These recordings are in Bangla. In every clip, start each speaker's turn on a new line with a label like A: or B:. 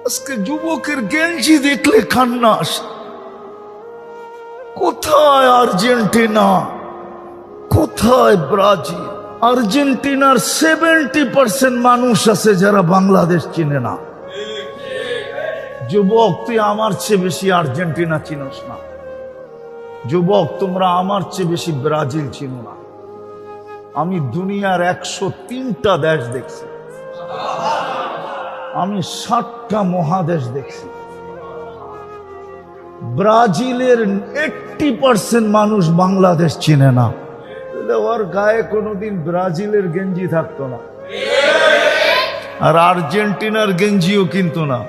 A: আজকে যুবকের গেঞ্জি দেখলে কান্না আসে। কোথায় আর্জেন্টিনা, কোথায় ব্রাজিল? আর্জেন্টিনার 70% মানুষ আছে যারা বাংলাদেশ চিনে না। যুবক, তুই আমার চেয়ে বেশি আর্জেন্টিনা চিনোস না। যুবক, তোমরা আমার চেয়ে বেশি ব্রাজিল চিনো না। আমি দুনিয়ার 103টা দেশ দেখছি, আমি 60টা মহাদেশ দেখছি। ব্রাজিলের 80% মানুষ বাংলাদেশ চিনে না। ওর গায়ে কোনোদিন ব্রাজিলের গেঞ্জি থাকতো না, আর আর্জেন্টিনার গেঞ্জিও কিনতো না।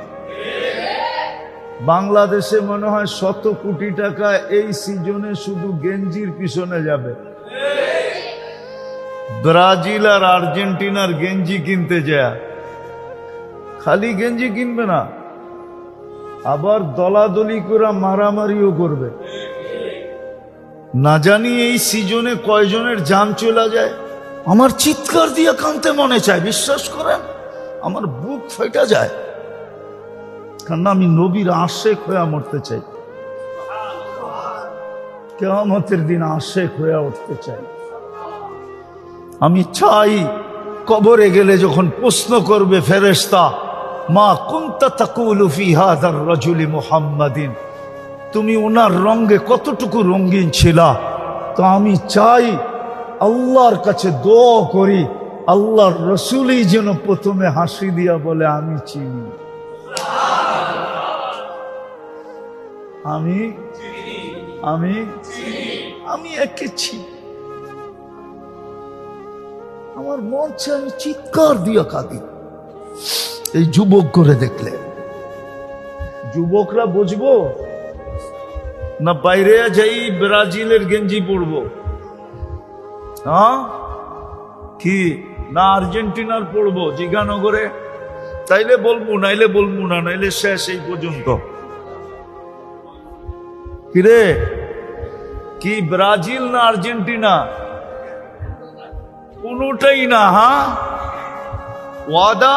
A: বাংলাদেশে মনে হয় 100 কোটি টাকা এই সিজনে শুধু গেঞ্জির পিছনে যাবে। ব্রাজিল আর আর্জেন্টিনার গেঞ্জি কিনতে যায়, খালি গেঞ্জি কিনবে না, আবার দলাদলি করে মারামারিও করবে। না জানি এই সিজনে কয়জনের জান চলে যায়। আমার চিৎকার দিয়ে কাঁদতে মনে চায়, বিশ্বাস করেন, আমার বুক ফেটে যায়, কারণ আমি নবীর আশেক হয়ে মরতে চাই, কিয়ামতের দিন আশেক হয়ে উঠতে চাই। আমি চাই কবরে গেলে যখন প্রশ্ন করবে ফেরেশতা, মা কুনতা তাকুলু ফি হাযার রাজুলি মুহাম্মাদিন, তুমি ওনার রঙে কতটুকু রঙিন ছিলা, তো আমি চাই আল্লাহর কাছে দোয়া করি, আল্লাহর রসুলই যেন প্রথমে হাসি দিয়া বলে আমি চিনি, আমি আমি আমি একে চিনি। আমার মন চায় আমি চিৎকার দিয়ে কাঁদি এই যুবক করে দেখলে। যুবকরা বুঝবো না বাইরে যাই ব্রাজিলের গেঞ্জি পরবো, হ্যাঁ কি না আর্জেন্টিনার পরবো জিগানগরে, তাইলে বলবো, নাইলে বলবো না, নাইলে শেষ এই পর্যন্ত। কিরে, কি ব্রাজিল না আর্জেন্টিনা? কোনোটাই না। হ্যাঁ, ওয়াদা